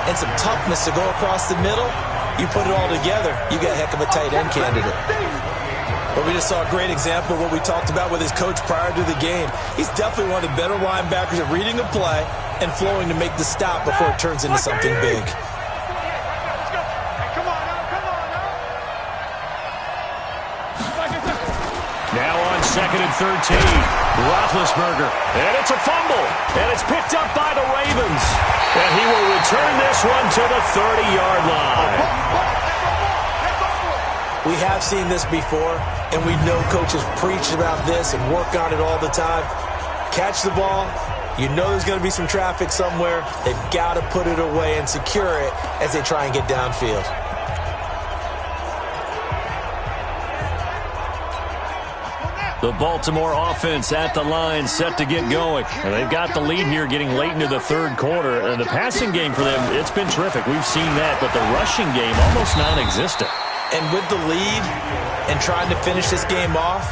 and some toughness to go across the middle, you put it all together, you got a heck of a tight end candidate. But we just saw a great example of what we talked about with his coach prior to the game. He's definitely one of the better linebackers at reading a play and flowing to make the stop before it turns into something big. Now on second and 13, Roethlisberger, and it's a fumble, and it's picked up by the Ravens, and he will return this one to the 30-yard line. We have seen this before, and we know coaches preach about this and work on it all the time. Catch the ball. You know there's going to be some traffic somewhere. They've got to put it away and secure it as they try and get downfield. The Baltimore offense at the line, set to get going. And they've got the lead here getting late into the third quarter. And the passing game for them, it's been terrific. We've seen that, but the rushing game almost non-existent. And with the lead and trying to finish this game off,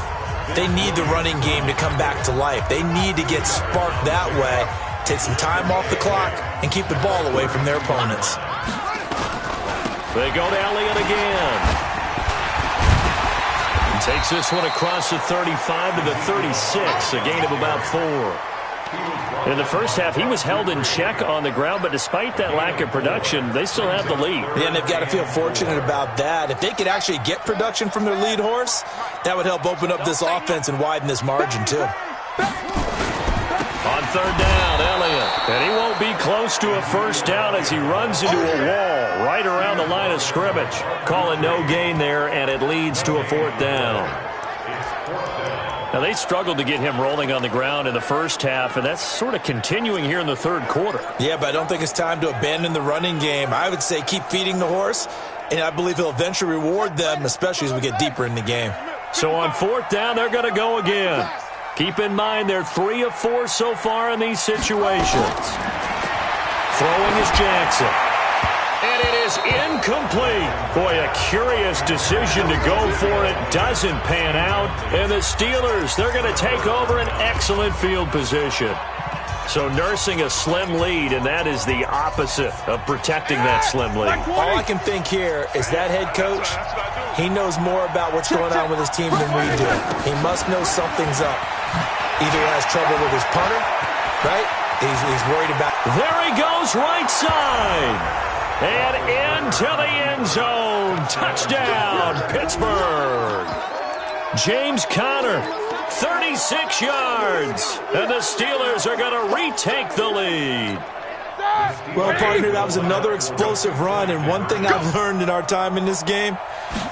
they need the running game to come back to life. They need to get sparked that way, take some time off the clock, and keep the ball away from their opponents. They go to Elliott again. Takes this one across the 35 to the 36, a gain of about 4. In the first half, he was held in check on the ground, but despite that lack of production, they still have the lead. Yeah, and they've got to feel fortunate about that. If they could actually get production from their lead horse, that would help open up this offense and widen this margin, too. On third down, Elliott. And he won't be close to a first down as he runs into a wall right around the line of scrimmage. Calling no gain there, and it leads to a fourth down. Now, they struggled to get him rolling on the ground in the first half, and that's sort of continuing here in the third quarter. Yeah, but I don't think it's time to abandon the running game. I would say keep feeding the horse, and I believe he'll eventually reward them, especially as we get deeper in the game. So on fourth down, they're going to go again. Keep in mind, they're 3 of 4 so far in these situations. Throwing is Jackson. And it is incomplete. Boy, a curious decision to go for it. Doesn't pan out. And the Steelers, they're going to take over an excellent field position. So nursing a slim lead, and that is the opposite of protecting that slim lead. All I can think here is that head coach, he knows more about what's going on with his team than we do. He must know something's up. Either he has trouble with his punter, right? He's worried about... There he goes, right side. And into the end zone. Touchdown, Pittsburgh. James Conner, 36 yards. And the Steelers are going to retake the lead. Well, partner, that was another explosive run, and one thing I've learned in our time in this game,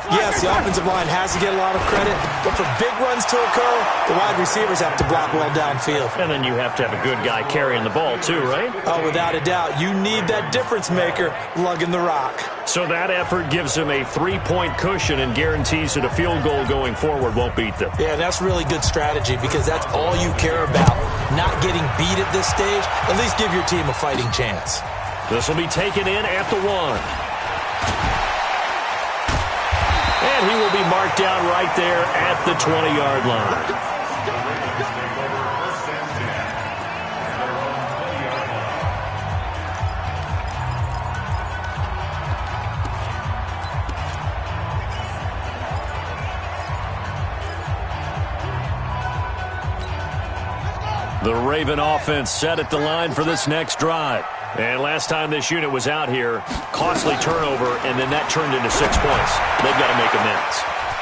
yes, the offensive line has to get a lot of credit, but for big runs to occur, the wide receivers have to block well downfield. And then you have to have a good guy carrying the ball too, right? Oh, without a doubt. You need that difference maker lugging the rock. So that effort gives him a 3-point cushion and guarantees that a field goal going forward won't beat them. Yeah, that's really good strategy because that's all you care about. Not getting beat at this stage, at least give your team a fighting chance. This will be taken in at the 1. And he will be marked down right there at the 20-yard line. The Raven offense set at the line for this next drive. And last time this unit was out here, costly turnover, and then that turned into 6 points. They've got to make amends.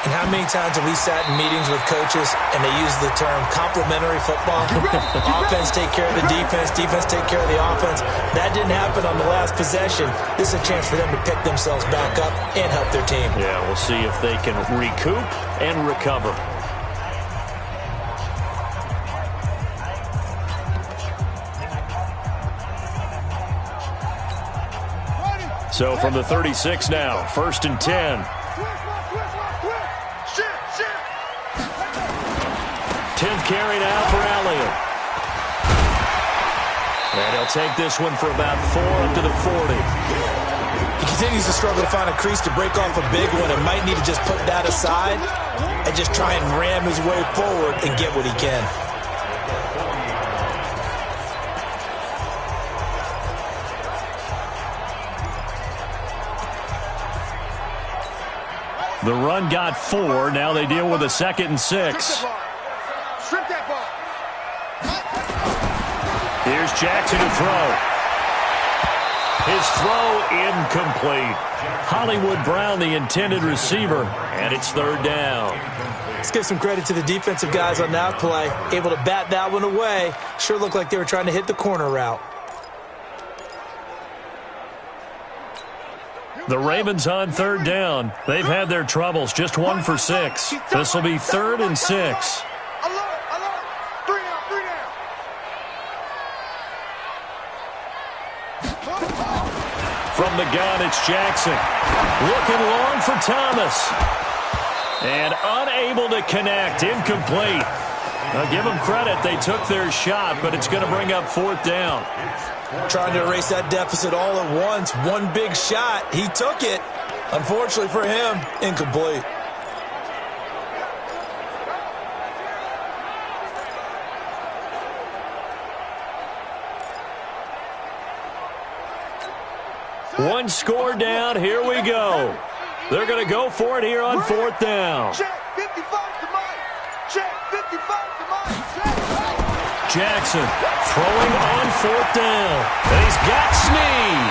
And how many times have we sat in meetings with coaches and they use the term complementary football? Offense take care of the defense, defense take care of the offense. That didn't happen on the last possession. This is a chance for them to pick themselves back up and help their team. Yeah, we'll see if they can recoup and recover. So from the 36 now, 1st and 10. 10th carry now for Elliott. And he'll take this one for about 4 up to the 40. He continues to struggle to find a crease to break off a big one and might need to just put that aside and just try and ram his way forward and get what he can. The run got 4. Now they deal with a 2nd and 6. Here's Jackson to throw. His throw incomplete. Hollywood Brown, the intended receiver, and it's 3rd down. Let's give some credit to the defensive guys on that play. Able to bat that one away. Sure looked like they were trying to hit the corner route. The Ravens on 3rd down. They've had their troubles. Just 1 for 6. This will be 3rd and 6. From the gun, it's Jackson. Looking long for Thomas. And unable to connect. Incomplete. Now give them credit. They took their shot, but it's going to bring up 4th down. Trying to erase that deficit all at once. One big shot. He took it. Unfortunately for him, incomplete. One score down. Here we go. They're going to go for it here on 4th down. Check 55 to Mike. Check 55 to Mike. Jackson throwing on 4th down. And he's got Snead.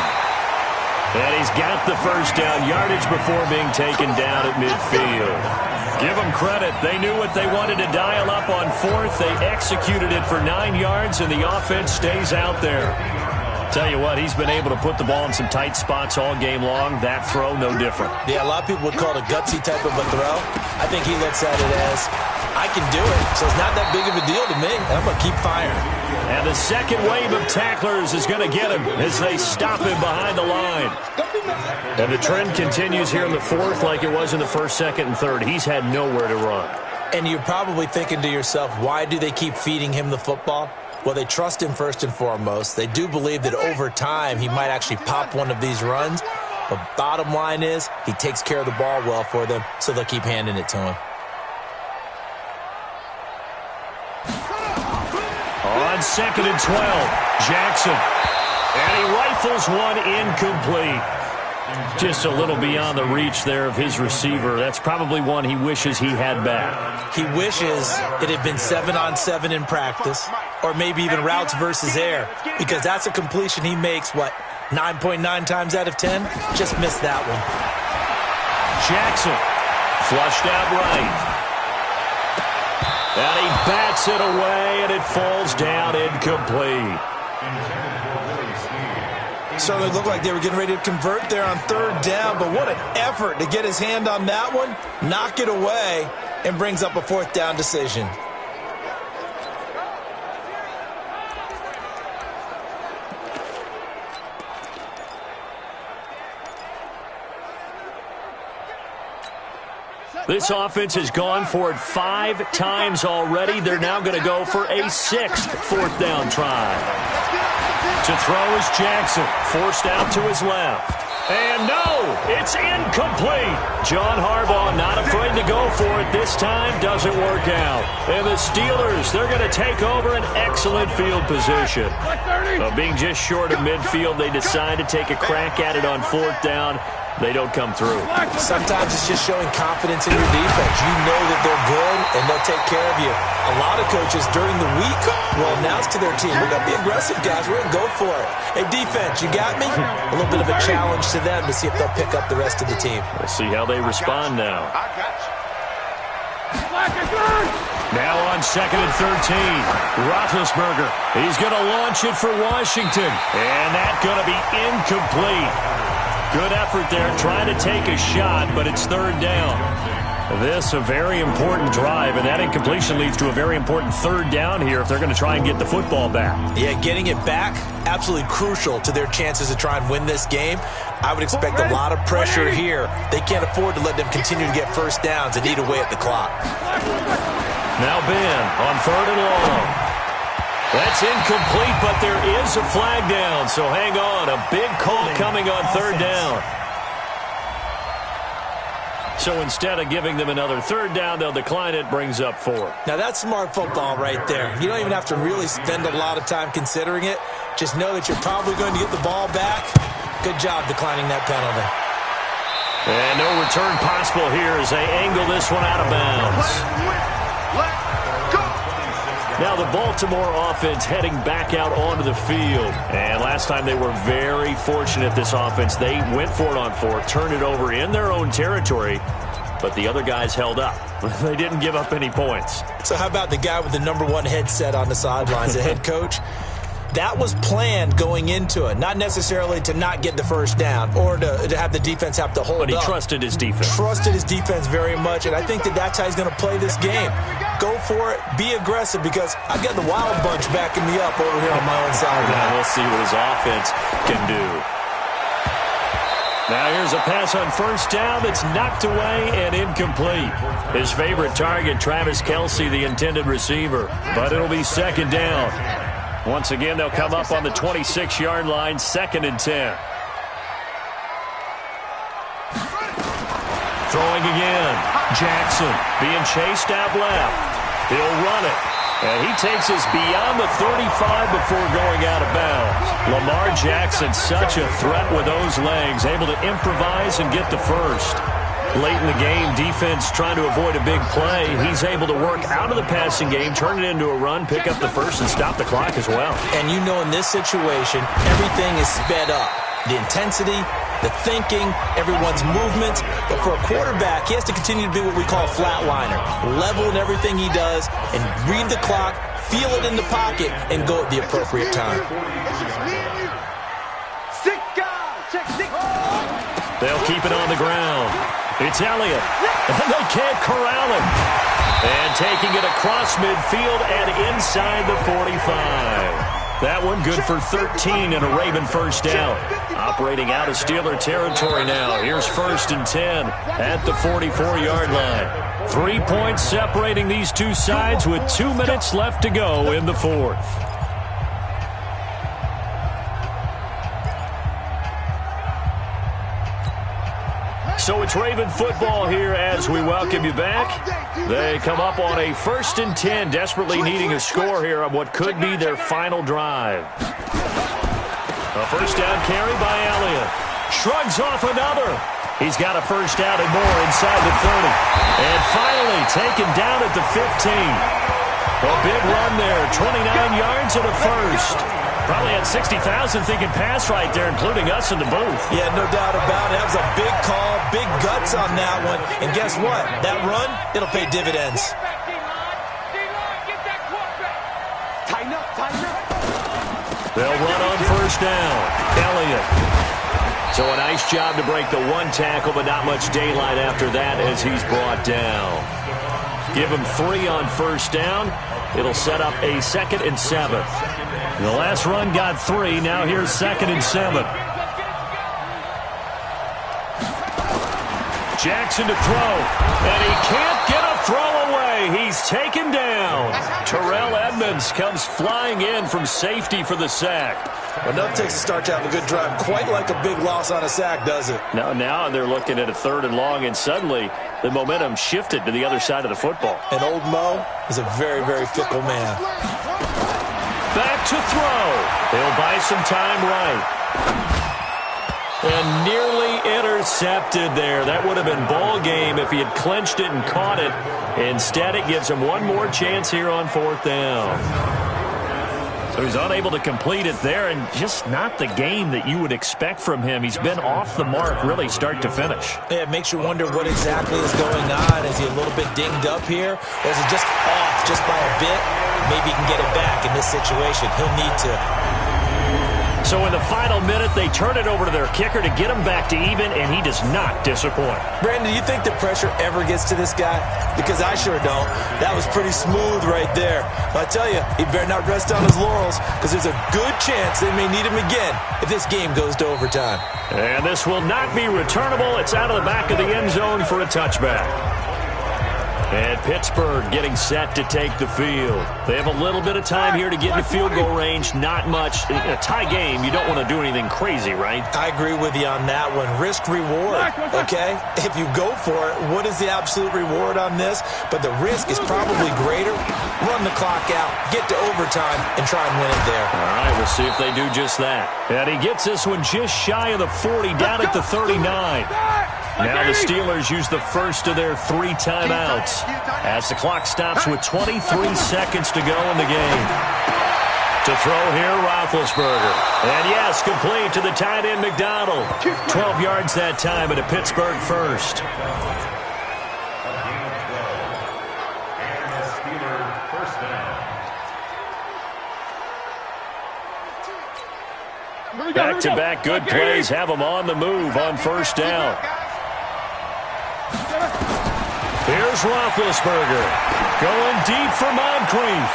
And he's got the 1st down yardage before being taken down at midfield. Give them credit. They knew what they wanted to dial up on 4th. They executed it for 9 yards, and the offense stays out there. Tell you what, he's been able to put the ball in some tight spots all game long. That throw, no different. Yeah, a lot of people would call it a gutsy type of a throw. I think he looks at it as, I can do it, so it's not that big of a deal to me. I'm going to keep firing. And the second wave of tacklers is going to get him as they stop him behind the line. And the trend continues here in the 4th like it was in the 1st, 2nd, and 3rd. He's had nowhere to run. And you're probably thinking to yourself, why do they keep feeding him the football? Well, they trust him first and foremost. They do believe that over time he might actually pop one of these runs. But bottom line is he takes care of the ball well for them, so they'll keep handing it to him. On on 2nd and 12. Jackson. And he rifles one incomplete. Just a little beyond the reach there of his receiver. That's probably one he wishes he had back. He wishes it had been 7-on-7 in practice, or maybe even routes versus air, because that's a completion he makes, 9.9 times out of 10? Just missed that one. Jackson flushed out right. And he bats it away, and it falls down incomplete. Certainly looked like they were getting ready to convert there on 3rd down, but what an effort to get his hand on that one, knock it away, and brings up a 4th down decision. This offense has gone for it 5 times already. They're now going to go for a 6th 4th down try. To throw is Jackson, forced out to his left. And no, it's incomplete. John Harbaugh not afraid to go for it this time. Doesn't work out. And the Steelers, they're going to take over an excellent field position. Being just short of midfield, they decide to take a crack at it on 4th down. They don't come through. Sometimes it's just showing confidence in your defense. You know that they're good, and they'll take care of you. A lot of coaches during the week will announce to their team, we're going to be aggressive, guys. We're going to go for it. Hey, defense, you got me? A little bit of a challenge to them to see if they'll pick up the rest of the team. We'll see how they respond now. I got you. Now on 2nd and 13, Roethlisberger. He's going to launch it for Washington, and that's going to be incomplete. Good effort there, trying to take a shot, but it's 3rd down. This a very important drive, and that incompletion leads to a very important 3rd down here if they're going to try and get the football back. Yeah, getting it back, absolutely crucial to their chances to try and win this game. I would expect a lot of pressure here. They can't afford to let them continue to get 1st downs and eat away at the clock. Now Ben on 3rd and long. That's incomplete, but there is a flag down, so hang on. A big call coming on 3rd down. So instead of giving them another 3rd down, they'll decline it, brings up 4. Now that's smart football right there. You don't even have to really spend a lot of time considering it. Just know that you're probably going to get the ball back. Good job declining that penalty. And no return possible here as they angle this one out of bounds. Now the Baltimore offense heading back out onto the field. And last time they were very fortunate, this offense. They went for it on 4, turned it over in their own territory, but the other guys held up. They didn't give up any points. So how about the guy with the #1 headset on the sidelines, the head coach? That was planned going into it, not necessarily to not get the 1st down or to have the defense have to hold up. But he trusted his defense. Trusted his defense very much, and I think that that's how he's going to play this game. Go for it, be aggressive, because I've got the wild bunch backing me up over here on my own side. Now we'll see what his offense can do. Now here's a pass on 1st down that's knocked away and incomplete. His favorite target, Travis Kelce, the intended receiver. But it'll be 2nd down. Once again, they'll come up on the 26-yard line, 2nd and 10. Throwing again. Jackson being chased out left. He'll run it. And he takes us beyond the 35 before going out of bounds. Lamar Jackson, such a threat with those legs, able to improvise and get the 1st. Late in the game, defense trying to avoid a big play. He's able to work out of the passing game, turn it into a run, pick up the 1st, and stop the clock as well. And you know in this situation, everything is sped up. The intensity, the thinking, everyone's movements. But for a quarterback, he has to continue to be what we call a flatliner. Level in everything he does and read the clock, feel it in the pocket, and go at the appropriate time. They'll keep it on the ground. It's Elliott. And they can't corral him. And taking it across midfield and inside the 45. That one good for 13 and a Raven 1st down. Operating out of Steeler territory now. Here's 1st and 10 at the 44-yard line. 3 points separating these two sides with 2 minutes left to go in the 4th. So it's Raven football here as we welcome you back. They come up on a 1st and 10, desperately needing a score here on what could be their final drive. A first down carry by Elliott. Shrugs off another. He's got a first down and more inside the 30. And finally taken down at the 15. A big run there, 29 yards and a first. Probably had 60,000 thinking pass right there, including us in the booth. Yeah, no doubt about it. That was a big call, big guts on that one. And guess what? That run, it'll pay dividends. Tighten up, tighten up. They'll run on first down. Elliott. So a nice job to break the one tackle, but not much daylight after that as he's brought down. Give him 3 on first down. It'll set up a 2nd and 7. The last run got 3. Now here's 2nd and 7. Jackson to throw. And he can't get a throw away. He's taken down. Terrell Edmonds comes flying in from safety for the sack. Well, nothing takes a start to have a good drive quite like a big loss on a sack, does it? Now they're looking at a 3rd and long, and suddenly the momentum shifted to the other side of the football. And old Mo is a very, very fickle man. Back to throw. He'll buy some time right. And nearly intercepted there. That would have been ball game if he had clinched it and caught it. Instead, it gives him one more chance here on 4th down. So he's unable to complete it there, and just not the game that you would expect from him. He's been off the mark really start to finish. Yeah, it makes you wonder what exactly is going on. Is he a little bit dinged up here, or is he just off just by a bit? Maybe he can get it back in this situation. He'll need to. So in the final minute, they turn it over to their kicker to get him back to even, and he does not disappoint. Brandon, do you think the pressure ever gets to this guy? Because I sure don't. That was pretty smooth right there. But I tell you, he better not rest on his laurels, because there's a good chance they may need him again if this game goes to overtime. And this will not be returnable. It's out of the back of the end zone for a touchback. And Pittsburgh getting set to take the field. They have a little bit of time here to get into field goal range. Not much. In a tie game, you don't want to do anything crazy, right? I agree with you on that one. Risk reward, okay? If you go for it, what is the absolute reward on this? But the risk is probably greater. Run the clock out, get to overtime, and try and win it there. All right, we'll see if they do just that. And he gets this one just shy of the 40, down at the 39. Now the Steelers use the first of their 3 timeouts as the clock stops with 23 seconds to go in the game. To throw here, Roethlisberger. And yes, complete to the tight end, McDonald. 12 yards that time, and a Pittsburgh first. Back-to-back good plays have them on the move on first down. Here's Roethlisberger going deep for Moncrief.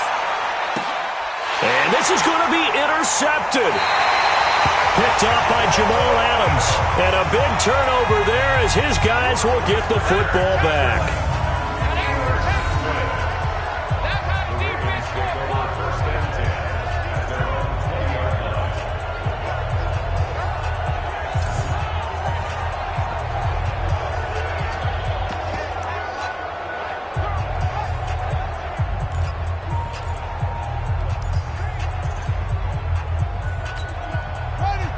And this is going to be intercepted. Picked up by Jamal Adams. And a big turnover there as his guys will get the football back.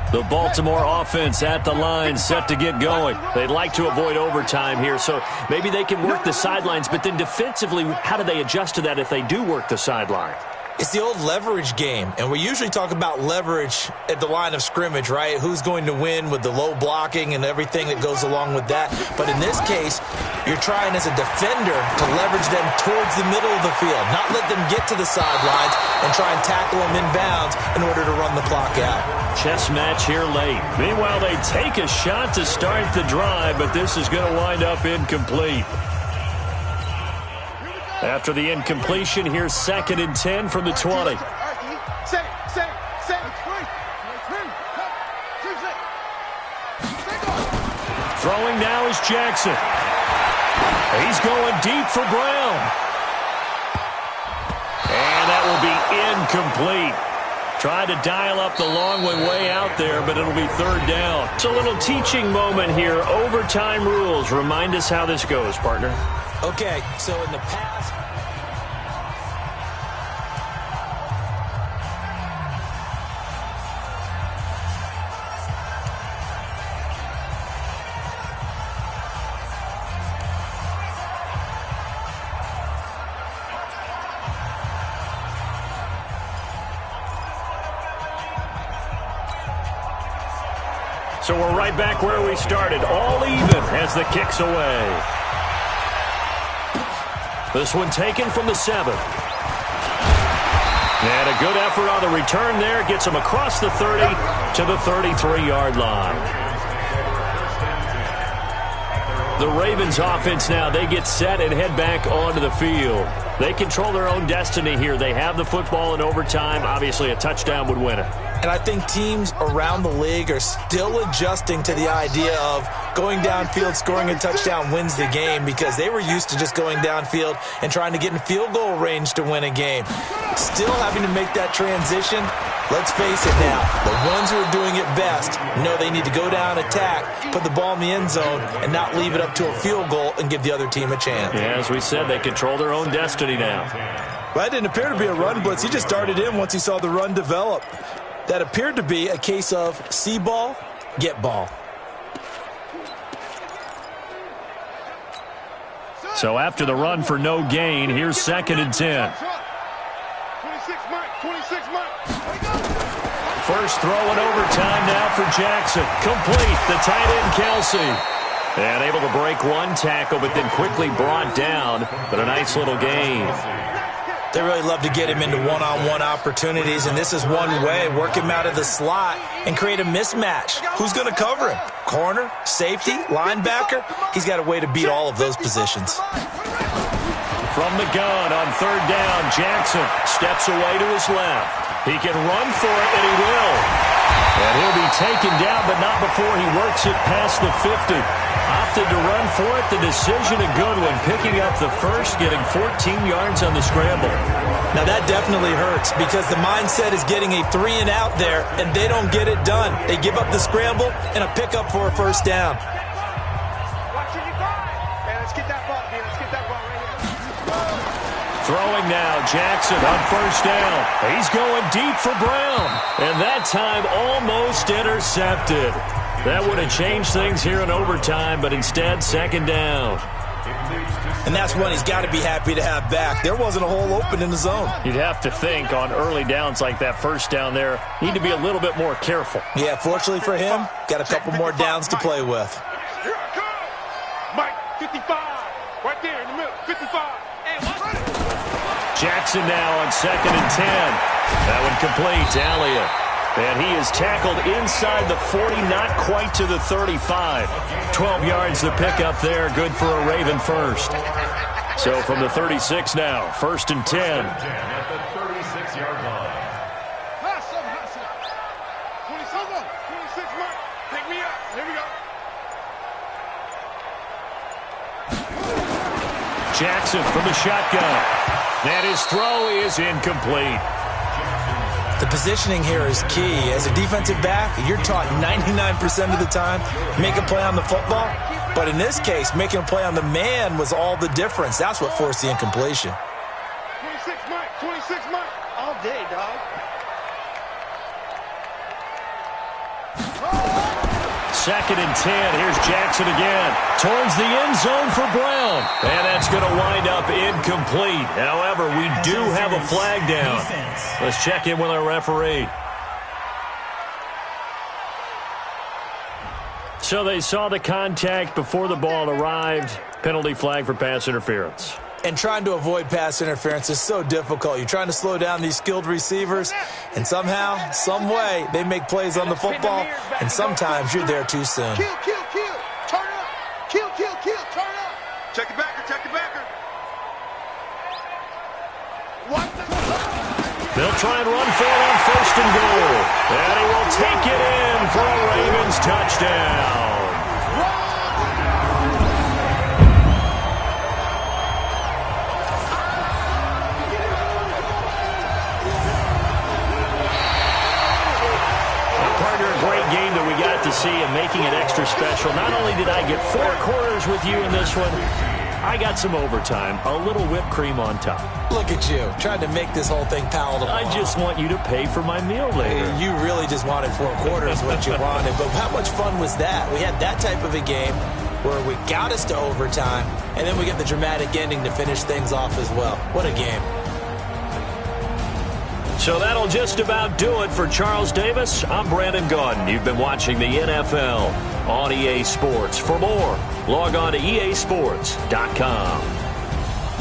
The Baltimore offense at the line, set to get going. They'd like to avoid overtime here, so maybe they can work the sidelines, but then defensively, how do they adjust to that if they do work the sideline? It's the old leverage game, and we usually talk about leverage at the line of scrimmage, right? Who's going to win with the low blocking and everything that goes along with that. But in this case, you're trying as a defender to leverage them towards the middle of the field, not let them get to the sidelines and try and tackle them inbounds in order to run the clock out. Chess match here late. Meanwhile, they take a shot to start the drive, but this is going to wind up incomplete. After the incompletion, here's 2nd and 10 from the 20. Throwing now is Jackson. He's going deep for Brown. And that will be incomplete. Tried to dial up the long way out there, but it'll be third down. It's a little teaching moment here. Overtime rules. Remind us how this goes, partner. Okay, so in the past... So we're right back where we started, all even as the kick's away. This one taken from the 7. And a good effort on the return there. Gets him across the 30 to the 33-yard line. The Ravens offense now, they get set and head back onto the field. They control their own destiny here. They have the football in overtime. Obviously, a touchdown would win it. And I think teams around the league are still adjusting to the idea of going downfield, scoring a touchdown wins the game, because they were used to just going downfield and trying to get in field goal range to win a game. Still having to make that transition. Let's face it now, the ones who are doing it best know they need to go down, attack, put the ball in the end zone, and not leave it up to a field goal and give the other team a chance. Yeah, as we said, they control their own destiny now. Well, that didn't appear to be a run blitz. He just darted in once he saw the run develop. That appeared to be a case of see ball, get ball. So after the run for no gain, here's 2nd and 10. 26 Mike, 26 Mike. First throw in overtime now for Jackson. Complete, the tight end Kelsey. And able to break one tackle, but then quickly brought down. But a nice little gain. They really love to get him into one-on-one opportunities, and this is one way. Work him out of the slot and create a mismatch. Who's going to cover him? Corner, safety, linebacker? He's got a way to beat all of those positions. From the gun on 3rd down, Jackson steps away to his left. He can run for it, and he will. And he'll be taken down, but not before he works it past the 50. Opted to run for it. The decision a good one. Picking up the first, getting 14 yards on the scramble. Now that definitely hurts, because the mindset is getting a 3-and-out there, and they don't get it done. They give up the scramble and a pickup for a first down. Watch where you go. Man, let's get that ball here. Let's get that ball right here. Throwing now, Jackson on 1st down. He's going deep for Brown. And that time almost intercepted. That would have changed things here in overtime, but instead 2nd down. And that's one he's got to be happy to have back. There wasn't a hole open in the zone. You'd have to think on early downs like that 1st down there, need to be a little bit more careful. Yeah, fortunately for him, got a couple more downs to play with. Here I come. Mike, 55. Right there in the middle, 55. Hey, watch it. Jackson now on 2nd and 10. That one complete to Elliott. And he is tackled inside the 40, not quite to the 35. 12 yards to pick up there, good for a Raven first. So from the 36 now, 1st and 10. At the 36-yard line. Hustle. 26 Mike. Pick me up. Here we go. Jackson from the shotgun. And his throw is incomplete. The positioning here is key. As a defensive back, you're taught 99% of the time, make a play on the football. But in this case, making a play on the man was all the difference. That's what forced the incompletion. 26 Mike. All day, dog. 2nd and 10. Here's Jackson again. Towards the end zone for Brown. And that's going to wind up incomplete. However, we do have a flag down. Let's check in with our referee. So they saw the contact before the ball arrived. Penalty flag for pass interference. And trying to avoid pass interference is so difficult. You're trying to slow down these skilled receivers, and somehow, some way, they make plays on the football, and sometimes you're there too soon. Kill. Turn up. Kill. Turn up. Check the backer. What the? They'll try and run for it on 1st and goal. And he will take it in for a Ravens touchdown. to see, and making it extra special. Not only did I get 4 quarters with you in this one, I got some overtime, a little whipped cream on top. Look at you, trying to make this whole thing palatable. I just want you to pay for my meal later. You really just wanted 4 quarters what you wanted, but how much fun was that? We had that type of a game where we got us to overtime, and then we get the dramatic ending to finish things off as well. What a game. So that'll just about do it for Charles Davis. I'm Brandon Gaudin. You've been watching the NFL on EA Sports. For more, log on to easports.com.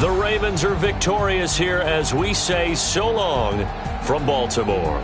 The Ravens are victorious here as we say so long from Baltimore.